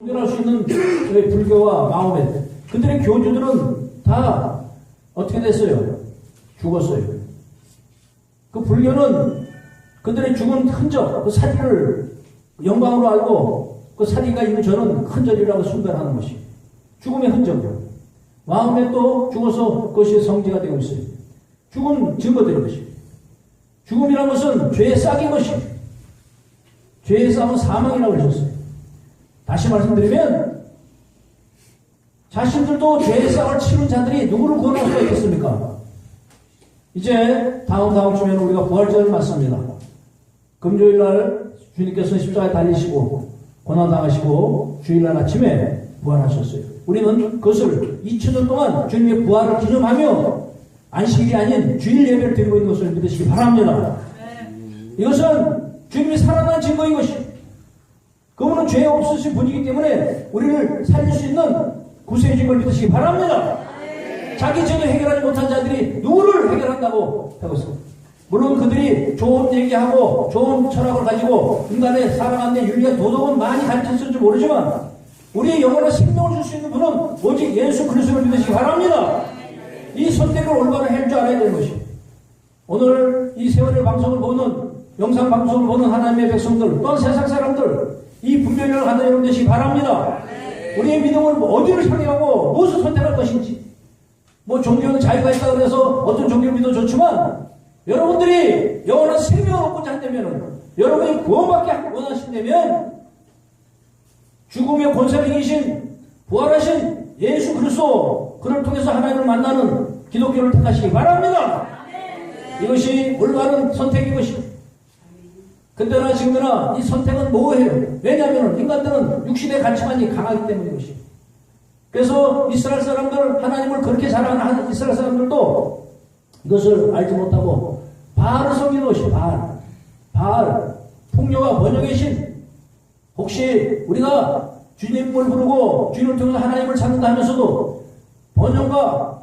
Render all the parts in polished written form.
공존할 수 있는 불교와 마호메트, 그들의 교주들은 다 어떻게 됐어요? 죽었어요. 그 불교는 그들의 죽은 흔적, 그 사리를 영광으로 알고 그 사리가 있는 저는 흔적이라고 숭배하는 것이 죽음의 흔적이요. 마호메트도 죽어서 그것이 성지가 되고 있어요. 죽은 증거되는 것이. 죽음이라는 것은 죄의 싹인 것이. 죄의 싹은 사망이라고 그러셨어요. 다시 말씀드리면 자신들도 죄의 싹을 치른 자들이 누구를 구원할 수가 있겠습니까? 이제 다음 주에는 우리가 부활절을 맞습니다. 금요일날 주님께서 십자가에 달리시고 고난당하시고 주일날 아침에 부활하셨어요. 우리는 그것을 2000년 동안 주님의 부활을 기념하며 안식일이 아닌 주일 예배를 드리고 있는 것을 믿으시기 바랍니다. 이것은 주님이 살아난 증거인 것이. 그분은 죄 없으신 분이기 때문에 우리를 살릴 수 있는 구세주인 걸 믿으시기 바랍니다. 자기 죄를 해결하지 못한 자들이 누구를 해결한다고 하고 있습니다. 물론 그들이 좋은 얘기하고 좋은 철학을 가지고 인간의 사랑하는 윤리와 도덕은 많이 가르쳤을지 모르지만 우리의 영혼에 생명을 줄 수 있는 분은 오직 예수 그리스도를 믿으시기 바랍니다. 이 선택을 올바로 할 줄 알아야 되는 것이. 오늘 이 세월의 방송을 보는, 영상 방송을 보는 하나님의 백성들, 또한 세상 사람들, 이 분별력을 갖는 여러분 되시기 바랍니다. 우리의 믿음을 어디를 향하고 무엇을 선택할 것인지. 뭐 종교는 자유가 있다고 해서 어떤 종교를 믿어도 좋지만 여러분들이 영원한 생명을 얻고자 한다면, 여러분이 구원받기 원하신다면 죽음의 권세를 이기신 부활하신 예수 그리스도, 그를 통해서 하나님을 만나는 기독교를 택하시기 바랍니다. 이것이 올바른 선택인 것입니다. 그때나 지금이나 이 선택은 뭐예요? 왜냐하면 인간들은 육신의 가치관이 강하기 때문인 것입니다. 그래서 이스라엘 사람들, 하나님을 그렇게 사랑하는 이스라엘 사람들도 이것을 알지 못하고 바알을 섬기는 것이 바알, 풍요와 번영의 신. 혹시 우리가 주님을 부르고 주님을 통해서 하나님을 찾는다 하면서도 번영과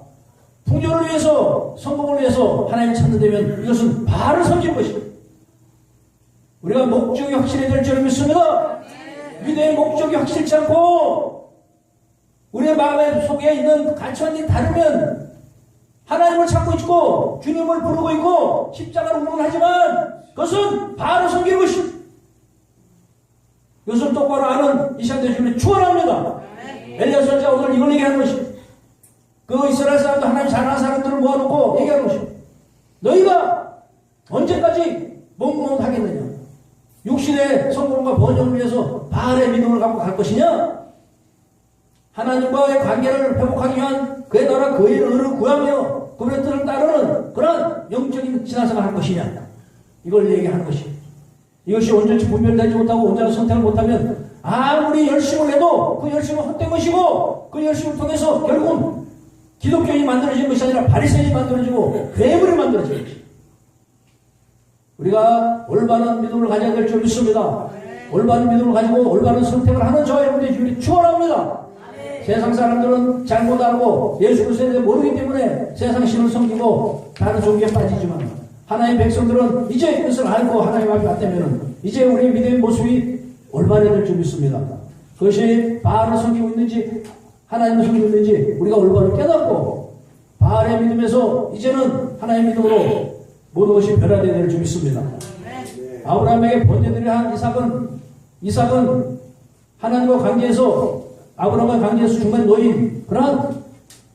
풍요를 위해서, 성공을 위해서 하나님을 찾는다면 이것은 바알을 섬기는 것입니다. 우리가 목적이 확실해야 될 줄을 믿습니다. 믿음의 목적이 확실치 않고 우리의 마음의 속에 있는 가치관이 다르면 하나님을 찾고 있고 주님을 부르고 있고 십자가를 운운하지만 그것은 바알을 섬기는 것입니다. 이것을 똑바로 아는 이 시간 되시면 축원합니다. 엘리야 선지자가 오늘 이걸 얘기하는 것입니다. 그 이스라엘 사람들, 하나님 사랑하는 사람들을 모아놓고 얘기하는 것입니다. 너희가 언제까지 멍멍하겠느냐? 육신의 성공과 번영을 위해서 바알의 믿음을 갖고 갈 것이냐? 하나님과의 관계를 회복하기 위한 그의 나라 그의 의를 구하며 그의 뜻을 따르는 그런 영적인 신앙생활을 할 것이냐? 이걸 얘기하는 것입니다. 이것이 온전히 분별되지 못하고 온전한 선택을 못하면 아무리 열심을 해도 그 열심은 헛된 것이고 그 열심을 통해서 결국은 기독교인이 만들어진 것이 아니라 바리새인이 만들어지고 괴물이 만들어진 것입니다. 우리가 올바른 믿음을 가져야 될 줄 믿습니다. 올바른 믿음을 가지고 올바른 선택을 하는 저와 여러분들의 주님이 축원합니다. 세상 사람들은 잘못 알고 예수 그리스도에 대해 모르기 때문에 세상 신을 섬기고 다른 종교에 빠지지만 하나님의 백성들은 이제 이것을 알고 하나님 앞에 왔다면 이제 우리의 믿음의 모습이 올바르게 될 줄 믿습니다. 그것이 바알을 섬기고 있는지 하나님을 섬기고 있는지 우리가 올바로 깨닫고 바알의 믿음에서 이제는 하나님의 믿음으로 모든 것이 변화되어야 될 줄 믿습니다. 아브라함에게 번제들을 한 이삭은 하나님과 관계에서 아브라함과 관계에서 중간에 놓인 그러한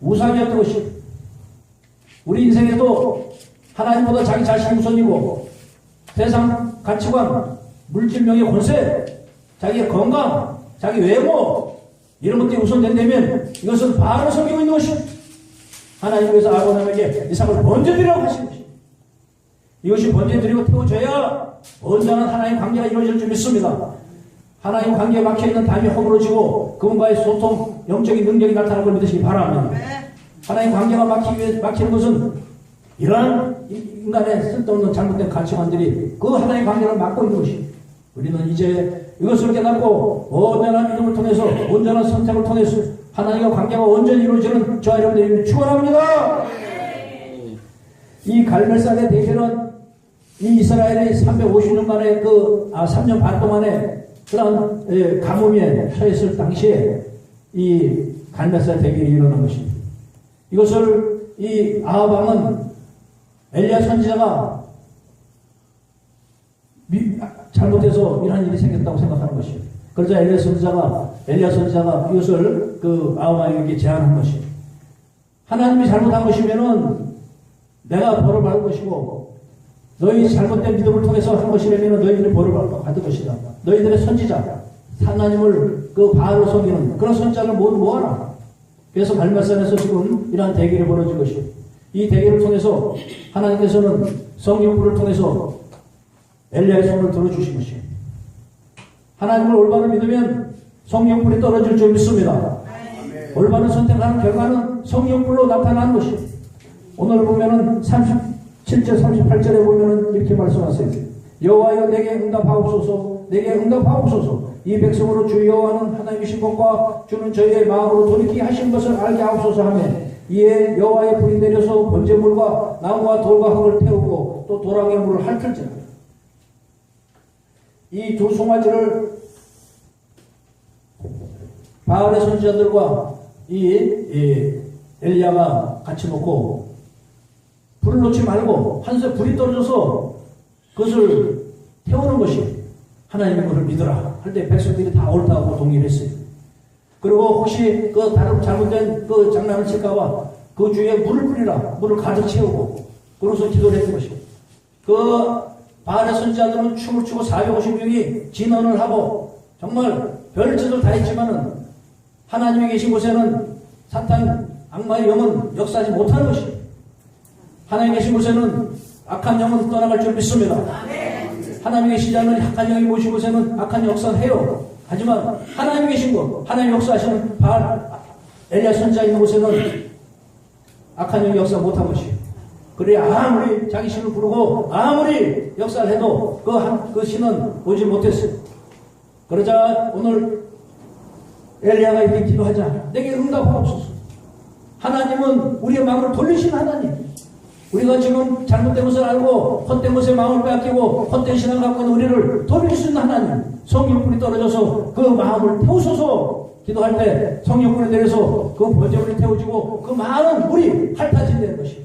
우상이었던 것이 우리 인생에도 하나님보다 자기 자신이 우선이고 세상 가치관, 물질명의 권세, 자기의 건강, 자기 외모 이런 것들이 우선된다면 이것은 바알을 섬기고 있는 것입니다. 하나님께서 아브라함에게 이삭을 번제드리라고 하신 것입니다. 이것이 번제드리고 태워져야 온전한 하나님 관계가 이루어질 줄 믿습니다. 하나님 관계에 막혀있는 담이 허물어지고 그분과의 소통, 영적인 능력이 나타나는 걸 믿으시기 바랍니다. 하나님 관계가 막히는 것은 이러한 인간의 쓸데없는 잘못된 가치관들이 그 하나님 관계를 막고 있는 것입니다. 우리는 이제 이것을 깨닫고 온전한 믿음을 통해서 온전한 선택을 통해서 하나님과 관계가 온전히 이루어지는 저와 여러분들이 축원합니다. 이 갈멜산의 대결은 이 이스라엘의 350년 만에 3년 반 동안에 그런 가뭄에 처했을 당시에 이 갈멜사 대결이 일어난 것입니다. 이것을 이 아합 왕은 엘리야 선지자가 잘못해서 이런 일이 생겼다고 생각하는 것입니다. 그러자 엘리야 선지자가 이것을 그 아합 왕에게 제안한 것입니다. 하나님이 잘못한 것이면은 내가 벌을 받을 것이고 너희 잘못된 믿음을 통해서 한 것이라면 너희들이 벌을 받을 것이다. 너희들의 선지자 하나님을 그 바알을 섬기는 그런 선지자를 모두 모아라. 그래서 갈멜산에서 지금 이러한 대결이 벌어진 것이고 이 대결을 통해서 하나님께서는 성령불을 통해서 엘리야의 손을 들어주신 것이에요. 하나님을 올바로 믿으면 성령불이 떨어질 줄 믿습니다. 올바른 선택하는 결과는 성령불로 나타나는 것이에요. 오늘 보면은 37절 38절에 보면은 이렇게 말씀하세요. 여호와여 내게 응답하옵소서. 내게 응답하옵소서. 이 백성으로 주 여호와는 하나님이신 것과 주는 저희의 마음으로 돌이키게 하신 것을 알게 하옵소서 하며 이에 여호와의 불이 내려서 번제물과 나무와 돌과 흙을 태우고 또 도랑의 물을 핥을지라. 이 두 송아지를 바알의 선지자들과 이 엘리야가 같이 놓고 불을 놓지 말고 한새 불이 떨어져서 그것을 태우는 것이 하나님의 것을 믿어라 할 때 백성들이 다 옳다고 동의를 했어요. 그리고 혹시 그 다른 잘못된 그 장난을 칠까봐 그 주위에 물을 뿌리라 물을 가득 채우고 그러면서 기도를 했던 것이고 그 바알의 선지자들은 춤을 추고 450명이 진언을 하고 정말 별짓을 다 했지만은 하나님이 계신 곳에는 사탄 악마의 영은 역사하지 못하는 것입니다. 하나님이 계신 곳에는 악한 영은 떠나갈 줄 믿습니다. 하나님이 계시지 않는 악한 영이 모신 곳에는 악한 역사는 해요. 하지만 하나님이 계신 곳, 하나님 역사하시는 바알, 엘리야 선지자 있는 곳에는 악한 영이 역사 못한 것이에요. 그래 아무리 자기 신을 부르고 아무리 역사를 해도 그 신은 오지 못했어요. 그러자 오늘 엘리야가 이렇게 기도하자. 내게 응답하옵소서. 하나님은 우리의 마음을 돌리시는 하나님. 우리가 지금 잘못된 것을 알고 헛된 것에 마음을 빼앗기고 헛된 신앙을 갖고 있는 우리를 돌릴 수 있는 하나님. 성령불이 떨어져서 그 마음을 태우소서. 기도할 때 성령불이 내려서 그 번제물이 태워지고 그 많은 물이 핥아진다는 것이.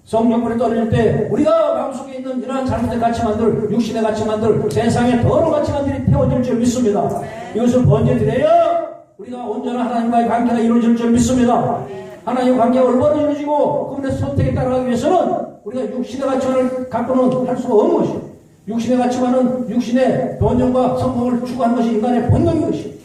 성령불이 떨어질 때 우리가 마음속에 있는 이러한 잘못된 가치만들, 육신의 가치만들, 세상의 더러운 가치만들이 태워질 줄 믿습니다. 이것을 번제드려야 우리가 온전한 하나님과의 관계가 이루어질 줄 믿습니다. 하나님의 관계가 올바로 이루어지고 그분의 선택에 따라가기 위해서는 우리가 육신의 가치관을 갖고는 할 수가 없는 것이에요. 육신의 가치관은 육신의 번영과 성공을 추구하는 것이 인간의 본능인 것이에요.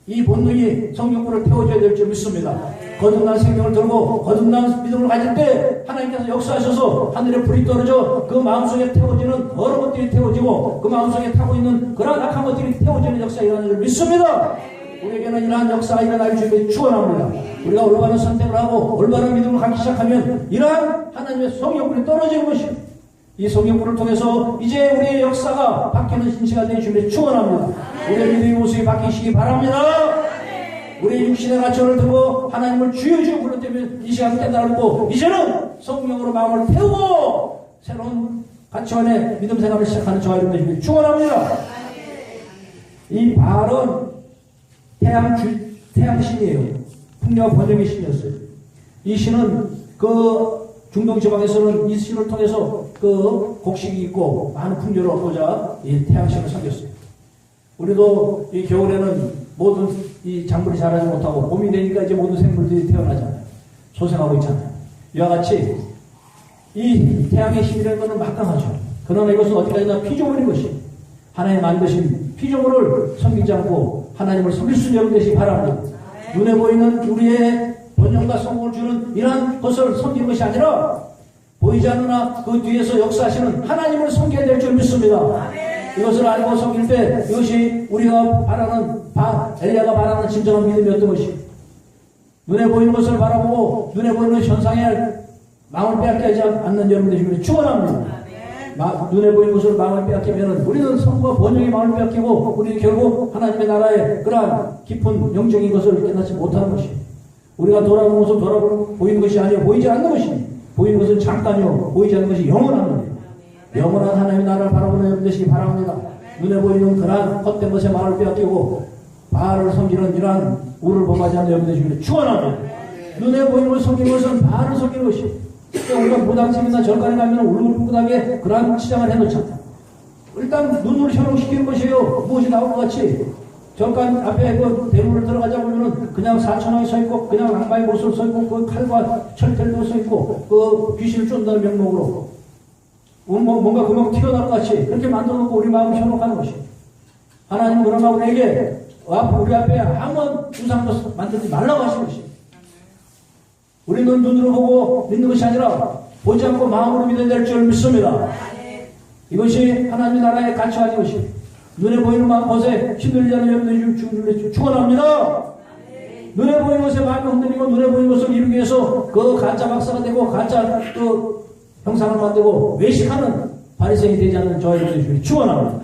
이 본능이 성령불을 태워줘야 될 줄 믿습니다. 거듭난 생명을 들고 거듭난 믿음을 가질 때 하나님께서 역사하셔서 하늘에 불이 떨어져 그 마음속에 태워지는 더러운 것들이 태워지고 그 마음속에 타고 있는 그러한 악한 것들이 태워지는 역사가 일어나는 줄 믿습니다. 우리에게는 이러한 역사가 일어날 줄을 축원합니다. 우리가 올바른 선택을 하고 올바른 믿음을 갖기 시작하면 이러한 하나님의 성령불이 떨어지는 것입니다. 이 성령불을 통해서 이제 우리의 역사가 바뀌는 신시가 되는 줄을 축원합니다. 우리의 믿음의 모습이 바뀌시기 바랍니다. 우리의 육신의 가치를 두고 하나님을 주여 불렀다면 이 시간 깨달고 이제는 성령으로 마음을 태우고 새로운 가치관의 믿음 생활을 시작하는 저와 여러분들에게 축원합니다. 이 바알은 태양신이에요. 풍요와 번영의 신이었어요. 이 신은 그 중동 지방에서는 이 신을 통해서 그 곡식이 있고 많은 풍요를 얻고자 이 태양신을 섬겼어요. 우리도 이 겨울에는 모든 이 작물이 자라지 못하고 봄이 되니까 이제 모든 생물들이 태어나잖아요. 소생하고 있잖아요. 이와 같이 이 태양의 힘이라는 것은 막강하죠. 그러나 이것은 어디까지나 피조물인 것이 하나님 만드신 피조물을 섬기지 않고 하나님을 섬길 수 있는 것이 바랍니다. 눈에 보이는 우리의 번영과 성공을 주는 이러한 것을 섬기는 것이 아니라 보이지 않으나 그 뒤에서 역사하시는 하나님을 섬겨야 될 줄 믿습니다. 이것을 알고 섬길 때 이것이 우리가 바라는 엘리야가 바라는 진정한 믿음이었던 것이 눈에 보이는 것을 바라보고 눈에 보이는 현상에 마음을 빼앗기지 않는 여러분들이 축원합니다. 눈에 보이는 것을 마음을 빼앗기면 우리는 성과 번영의 마음을 빼앗기고 우리는 결국 하나님의 나라의 그러한 깊은 영적인 것을 깨닫지 못하는 것입니다. 우리가 돌아보는 것은 보이는 것이 아니요 보이지 않는 것입니다. 보이는 것은 잠깐이요 보이지 않는 것이 영원한 것입니다. 영원한 하나님의 나라를 바라보는 여러분 되시기 바랍니다. 눈에 보이는 그러한 헛된 것에 말을 빼앗기고 바알을 섬기는 이러한 우를 범하지 않는 여러분들 주기를 축원합니다. 눈에 보이는 것을 섬기는 것은 바알을 섬기는 것이. 우리가 무당집이나 절간에 가면 울긋불긋하게 그러한 치장을 해놓자. 일단 눈을 현혹시키는 것이에요. 무엇이 나올 것 같이. 절간 앞에 그 대문을 들어가자 보면은 그냥 사천왕이 서 있고, 그냥 악마의 모습을 서 있고, 그 칼과 철퇴도 서 있고, 그 귀신을 쫓는다는 명목으로. 뭔가 금방 튀어나올 것 같이 그렇게 만들어 놓고 우리 마음을 현혹하는 것이. 하나님은 그러나 우리에게 우리 앞에 아무런 우상도 만들지 말라고 하신 것이. 우리는 눈으로 보고 믿는 것이 아니라 보지 않고 마음으로 믿어야 될 줄 믿습니다. 이것이 하나님의 나라의 가치와 것이. 눈에 보이는 것에 힘들지 않은 여러분들이 축원합니다. 눈에 보이는 것에 마음이 흔들리고 눈에 보이는 것을 이루기 위해서 그 가짜 박사가 되고 가짜 그 형상을 만들고 외식하는 바리새인이 되지 않는 저희 여러분들이 축원합니다.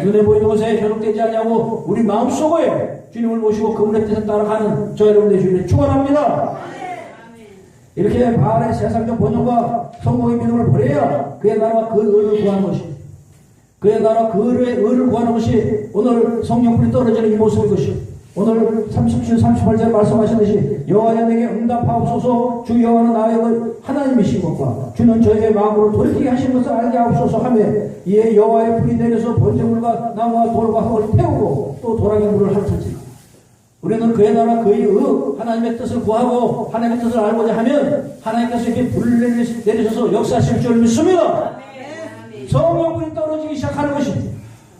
눈에 보이는 것에 현혹되지 않냐고 우리 마음속에 주님을 모시고 그분의 뜻에 따라가는 저희 여러분들이 축원합니다. 이렇게 바알의 세상적 번영과 성공의 믿음을 버려야 그의 나라와 그 의를 구하는 것이, 그의 나라 그 의를 구하는 것이 오늘 성령불이 떨어지는 이 모습인 것이. 오늘 37, 38절에 말씀하셨듯이 여호와여 내게 응답하옵소서. 주 여호와는 나의 하나님이신 것과 주는 저희의 마음으로 돌이키게 하신 것을 알게 하옵소서 하며 이에 여호와의 불이 내려서 번제물과 나무와 돌과 흙을 태우고 또 도랑의 물을 핥을지라. 우리는 그의 나라 그의 하나님의 뜻을 구하고 하나님의 뜻을 알고자 하면 하나님께서 이렇게 불을 내리셔서 역사하실 줄 믿습니다. 성령불이 떨어지기 시작하는 것이,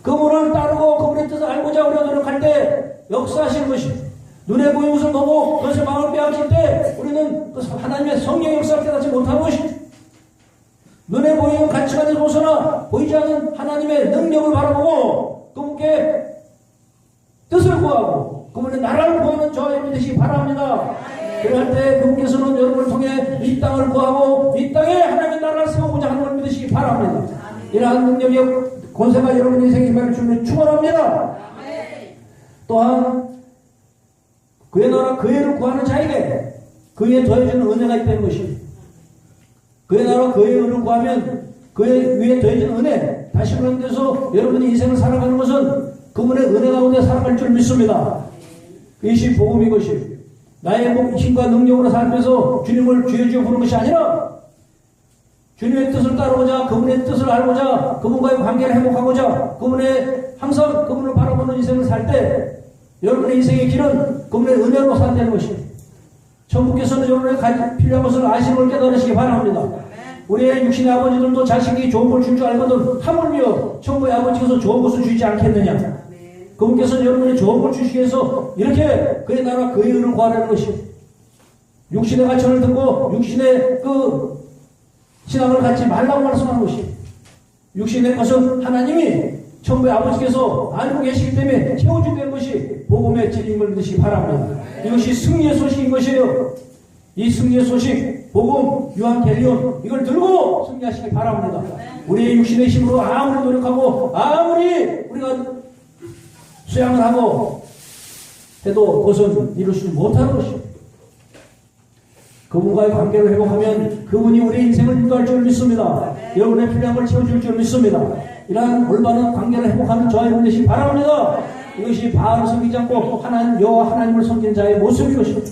그분을 따르고 그분의 뜻을 알고자 우리가 노력할 때 역사하시는 것이, 눈에 보이는 것을 보고 그것을 마음을 빼앗길 때 우리는 하나님의 성령의 역사를 깨닫지 못하는 것이, 눈에 보이는 가치관에서 벗어나 보이지 않는 하나님의 능력을 바라보고 그분께 뜻을 구하고 그분의 나라를 구하는 저와 여러분 되시기 바랍니다. 그럴 때 그분께서는 여러분을 통해 이 땅을 구하고 이 땅에 하나님의 나라를 세우고자 하는 걸 믿으시기 바랍니다. 이러한 능력의 권세가 여러분 인생에 임할 줄을 축원합니다. 또한 그의 나라 그의를 구하는 자에게 그의 더해지는 은혜가 있다는 것이, 그의 나라 그의 의를 구하면 그의 위에 더해지는 은혜, 다시 그런 데서 여러분이 인생을 살아가는 것은 그분의 은혜 가운데 살아갈 줄 믿습니다. 이것이 복음인 것이, 나의 힘과 능력으로 살면서 주님을 주여 부르는 것이 아니라 주님의 뜻을 따르고자, 그분의 뜻을 알고자, 그분과의 관계를 회복하고자, 항상 그분을 바라보는 인생을 살 때 여러분의 인생의 길은 그분의 은혜로 산다는 것이, 천국께서는 여러분의 필요한 것을 아시는 걸 깨달으시기 바랍니다. 우리의 육신의 아버지들도 자식이 좋은 걸 줄 줄 알거든 하물며 천국의 아버지께서 좋은 것을 주지 않겠느냐. 그분께서는 여러분이 좋은 걸 주시기 위해서 이렇게 그의 나라 그의 의를 구하라는 것이, 육신의 가천을 듣고 육신의 그 신앙을 갖지 말라고 말씀하는 것이, 육신의 것은 하나님이 천국의 아버지께서 알고 계시기 때문에 채워준다는 것이 복음의 진리임을 믿으시기 바랍니다. 이것이 승리의 소식인 것이에요. 이 승리의 소식, 복음, 유한겔리온, 이걸 들고 승리하시기 바랍니다. 우리의 육신의 힘으로 아무리 노력하고 아무리 우리가 수양을 하고 해도 그것은 이루지 못하는 것이에요. 그분과의 관계를 회복하면 그분이 우리의 인생을 인도할 줄 믿습니다. 여러분의 필요한 걸 채워줄 줄 믿습니다. 이러한 올바른 관계를 회복하는 저와 여러분 되시기 바랍니다. 이것이 바알을 섬기지 않고 여호와 하나님을 섬기는 자의 모습인 것입니다.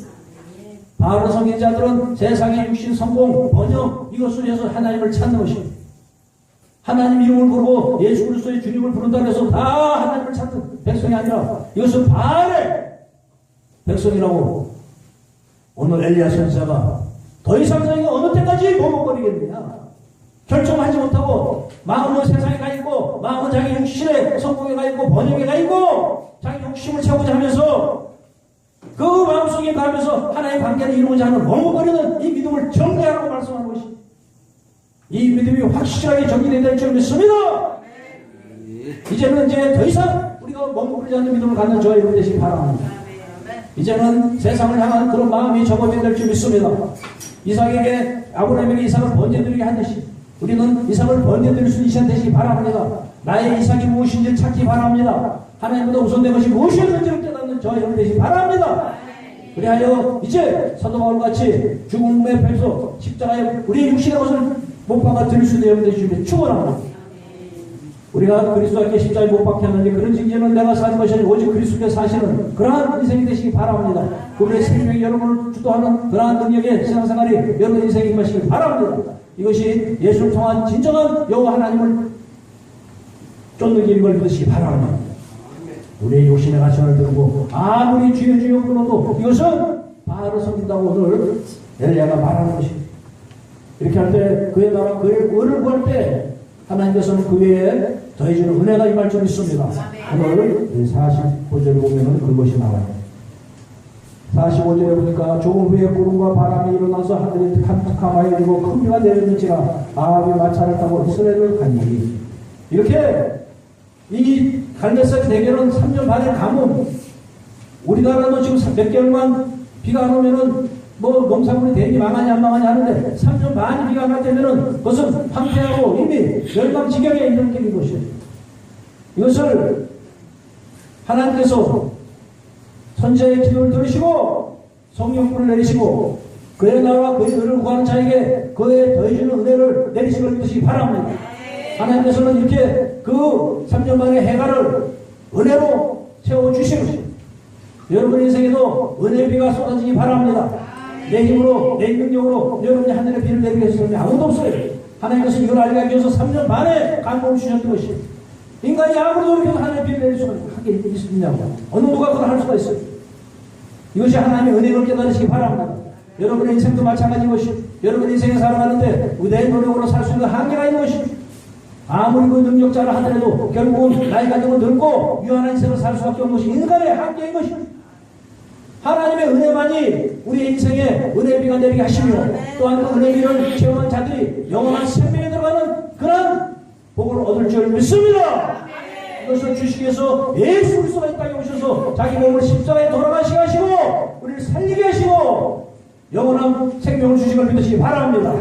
바알을 섬기는 자들은 세상의 육신, 성공, 번영 이것을 위해서 하나님을 찾는 것입니다. 하나님 이름을 부르고 예수 그리스도의 주님을 부른다고 해서 다 하나님을 찾는 백성이 아니라 이것은 바알의 백성이라고. 오늘 엘리야 선지자가 더 이상 저희가 어느 때까지 머뭇거리겠느냐, 결정하지 못하고 마음은 세상에 가 있고 마음은 자기 육신의 성공에 가 있고 번영에 가 있고 자기 욕심을 채우고자 하면서 그 마음속에 가면서 하나의 관계를 이루고자 하는 머뭇거리는 이 믿음을 정리하라고 말씀하는 것이, 이 믿음이 확실하게 정리되어야 될 줄 믿습니다. 이제는 더 이상 우리가 머뭇거리지 않는 믿음을 갖는 저와 여러분 되시기 바랍니다. 이제는 세상을 향한 그런 마음이 접어져야 될 줄 믿습니다. 이삭에게 아브라함에게 이삭을 번제드리게 하듯이 우리는 이삭을 번제드릴 수 있는 시간 되시기 바랍니다. 나의 이삭이 무엇인지 찾기 바랍니다. 하나님보다 우선된 것이 무엇이었는지를 깨닫는 저와 여러분 되시기 바랍니다. 그리하여 이제 사도 바울같이 죽음의 배서 십자가에 우리의 육신의 것을 못 박아 드릴 수 있는 여러분 되시기를 축원합니다. 우리가 그리스도 함께 십자가에 못 박혔는지 그런 징계는 내가 사는 것이 아니라 오직 그리스도께 사시는 그러한 인생이 되시기 바랍니다. 그분의 생명이 여러분을 주도하는 그러한 능력의 신앙생활이 여러분 인생이 임하시길 바랍니다. 이것이 예수를 통한 진정한 여호와 하나님을 쫓는 길인 걸 믿으시기 바랍니다. 우리의 욕심의 가치를 들고 아무리 주여 주여 불러도 이것은 바알을 섬긴다고 오늘 엘리야가 말하는 것입니다. 이렇게 할 때 그의 나라 그의 의를 구할 때 하나님께서는 그 외에 더해주는 은혜가 임할 줄 믿습니다. 오늘 45절을 보면 그것이 나와요. 45절에 보니까 조금 후에 구름과 바람이 일어나서 하늘이 캄캄하여 지고 큰 비가 내렸는지라 아합이 마차를 타고 이스라엘을 가니 이렇게 이 갈멜산 대결은 3년 반의 가뭄. 우리나라도 지금 몇 개월만 비가 안 오면은 뭐 농산물이 대기 망하냐 안 망하냐 하는데 3년 반이 비가 안 갈 때면은 그것은 황폐하고 이미 멸망 지경에 있는 길인 것이에요. 이것을 하나님께서 선지자의 기도를 들으시고 성령불을 내리시고 그의 나라와 그의 의를 구하는 자에게 그의 더해주는 은혜를 내리시길 믿으시기 바랍니다. 하나님께서는 이렇게 그 3년 만의 해가를 은혜로 채워주시고 여러분 인생에도 은혜의 비가 쏟아지기 바랍니다. 내 힘으로 내 능력으로 여러분이 하늘의 비를 내리게 해서는 아무도 없어요. 하나님께서 이걸 알게 하기 위해서 3년 반에 간공을 주셨던 것이 인간이 아무리 노력해도 하늘의 비를 내릴 수가 하게 있느냐고 어느 누가 그걸 할 수가 있어요. 이것이 하나님의 은혜를 깨달으시기 바랍니다. 여러분의 인생도 마찬가지인 것이 여러분 인생을 살아가는데 내 노력으로 살 수 있는 한계가 있는 것입니다. 아무리 그 능력자라 하더라도 결국은 나이가 들고 늙고 유한한 인생을 살 수밖에 없는 것이 인간의 한계인 것입니다. 하나님의 은혜만이 우리의 인생에 은혜의 비가 내리게 하시며 또한 그 은혜의 비를 체험한 자들이 영원한 생명에 들어가는 그런 복을 얻을 줄 믿습니다. 이것을 주시기 위해서 예수 그리스도가 이 땅에 오셔서 자기 몸을 십자가에 돌아가시게 하시고 우리를 살리게 하시고 영원한 생명을 주신 걸 믿으시기 바랍니다.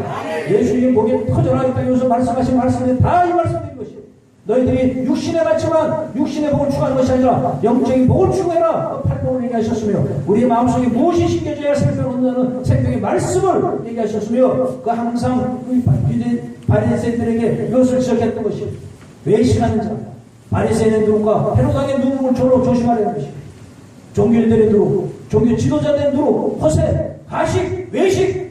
예수님 목에 터져라 이 땅에 오셔서 말씀하신 말씀이 다 이 말씀인 것이에요. 너희들이 육신에 같지만 육신의 복을 추구하는 것이 아니라 영적인 복을 추구해라. 팔복을 얘기하셨으며 우리의 마음속에 무엇이 심겨져야 생명을 얻는 생명의 말씀을 얘기하셨으며 그 항상 바리새인들에게 이것을 지적했던 것이에요. 외식하는 자 바리새인의 누룩과 헤로당의 누룩을 조심하라는 것이에요. 종교인들의 누룩, 종교 지도자들의 누룩, 허세, 가식, 외식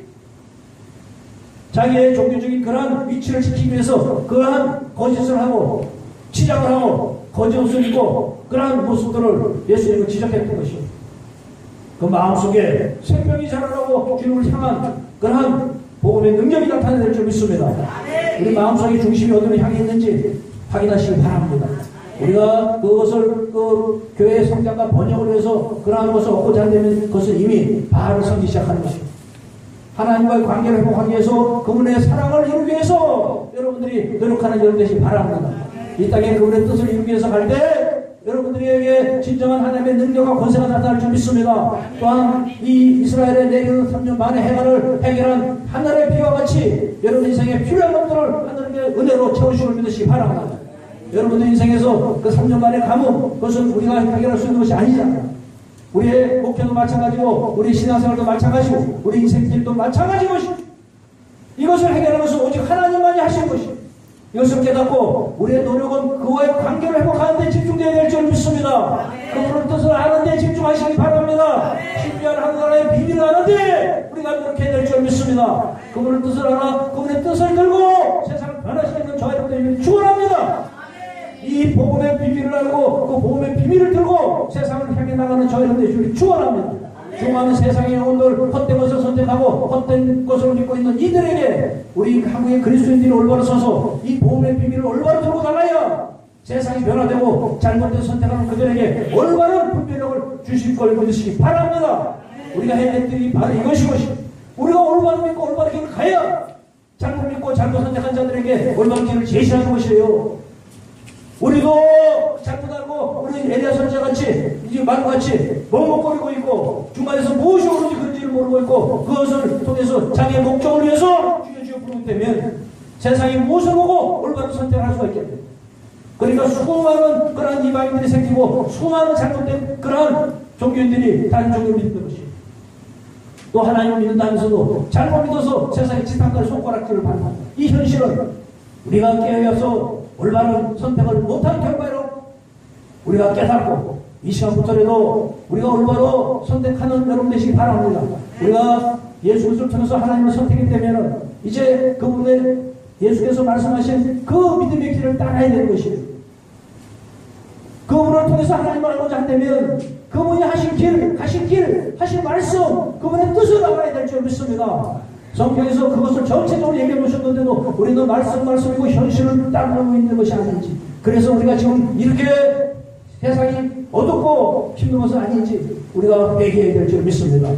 자기의 종교적인 그러한 위치를 지키기 위해서 그러한 거짓을 하고 치장을 하고 거짓 옷을 입고 그러한 모습들을 예수님은 지적했던 것이요. 그 마음속에 생명이 자라나고 주님을 향한 그러한 복음의 능력이 나타낼 줄 믿습니다. 우리 마음속에 중심이 어디로 향해 있는지 확인하시기 바랍니다. 우리가 그것을 그 교회의 성장과 번영을 위해서 그러한 것을 얻고자 한다면 그것은 이미 바알을 섬기기 시작하는 것입니다. 하나님과의 관계를 회복하기 위해서 그분의 사랑을 이루기 위해서 여러분들이 노력하는 여러분 되시기 바랍니다. 이 땅에 그분의 뜻을 이루기 위해서 갈 때 여러분들에게 진정한 하나님의 능력과 권세가 나타날 줄 믿습니다. 또한 이 이스라엘에 내리는 3년 만의 해가를 해결한 하늘의 비와 같이 여러분 인생에 필요한 것들을 하나님의 은혜로 채우시길 믿으시기 바랍니다. 여러분들 인생에서 그 3년 만의 가뭄 그것은 우리가 해결할 수 있는 것이 아니잖아요. 우리의 목표도 마찬가지고 우리 신앙생활도 마찬가지고 우리 인생길도 마찬가지 것이 이것을 해결하는 것은 오직 하나님만이 하신 것이 이것을 깨닫고 우리의 노력은 그와의 관계를 회복하는 데 집중되어야 될 줄 믿습니다. 그분의 뜻을 아는 데 집중하시기 바랍니다. 신비한 하나님의 비밀을 아는 데 우리가 노력해야 될 줄 믿습니다. 그분의 뜻을 알아 그분의 뜻을 들고 세상을 변화시키는 저와 여러분들이 축원합니다. 이 복음의 비밀을 알고 그 복음의 비밀을 들고 세상을 향해 나가는 저희 여러분들이 축원합니다. 수많은 세상의 영혼들 헛된 것을 선택하고 헛된 것을 믿고 있는 이들에게 우리 한국의 그리스도인들이 올바로 서서 이 복음의 비밀을 올바로 들고 나가야 세상이 변화되고 잘못된 선택하는 그들에게 올바른 분별력을 주실 걸 믿으시기 바랍니다. 우리가 해야 될 일이 바로 이것이 우리가 올바로 믿고 올바른 길을 가야 잘못 믿고 잘못 선택한 자들에게 올바른 길을 제시하는 것이에요. 우리도 잘못 알고 우리 에리야 선지자같이 이제 말같이 멍멍거리고 있고 중간에서 무엇이 옳은지 그런지를 모르고 있고 그것을 통해서 자기의 목적을 위해서 주여 부르기 때문에 세상이 무엇을 보고 올바른 선택을 할 수가 있겠네요. 그러니까 수많은 그러한 이방인들이 생기고 수많은 잘못된 그러한 종교인들이 다른 종교를 믿는 것이에요. 또 하나님을 믿는다면서도 잘못 믿어서 세상의 지탄과 손가락질을 받는 이 현실은 우리가 깨어서 올바른 선택을 못한 결과로 우리가 깨닫고 이 시간부터라도 우리가 올바로 선택하는 여러분 되시기 바랍니다. 우리가 예수 그리스도를 통해서 하나님을 선택했기 때문에 이제 그분의 예수께서 말씀하신 그 믿음의 길을 따라야 되는 것이에요. 그분을 통해서 하나님을 알고자 한다면 그분이 하신 길, 하신 말씀, 그분의 뜻을 알아야 될 줄 믿습니다. 성경에서 그것을 전체적으로 얘기해 보셨는데도 우리는 말씀이고 현실을 따르고 있는 것이 아닌지, 그래서 우리가 지금 이렇게 세상이 어둡고 힘든 것은 아닌지 우리가 회개해야 될 줄 믿습니다.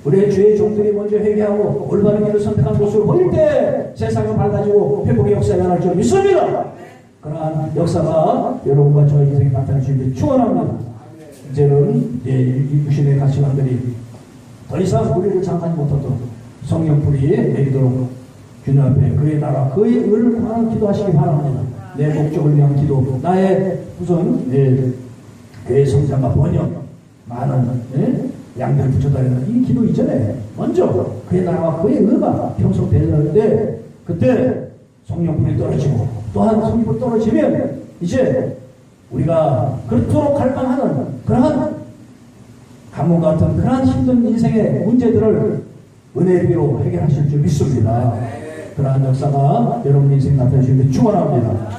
우리의 죄의 종들이 먼저 회개하고 올바른 길을 선택한 모습을 보일 때 세상은 밝아지고 회복의 역사가 일어날 줄 믿습니다. 그러한 역사가 여러분과 저의 인생에 나타날 수 있는 축원합니다. 이제는 이 구신의 가치관들이 더 이상 우리를 장하지 못하도록 성령 불이 내리도록 주님 앞에 그의 나라, 그의 의를 구하는 기도하시기 바랍니다. 내 목적을 위한 기도, 나의 우선 교회 성장과 번영, 많은 양들 붙여다니는 이 기도 이전에 먼저 그의 나라와 그의 의가 형성되는데, 그때 성령불이 떨어지고 또한 성령불이 떨어지면 이제 우리가 그토록 갈망하는 그러한 가뭄 같은 그러한 힘든 인생의 문제들을 은혜의 비로 해결하실 줄 믿습니다. 그러한 역사가 여러분 인생 나타내시길 축원합니다.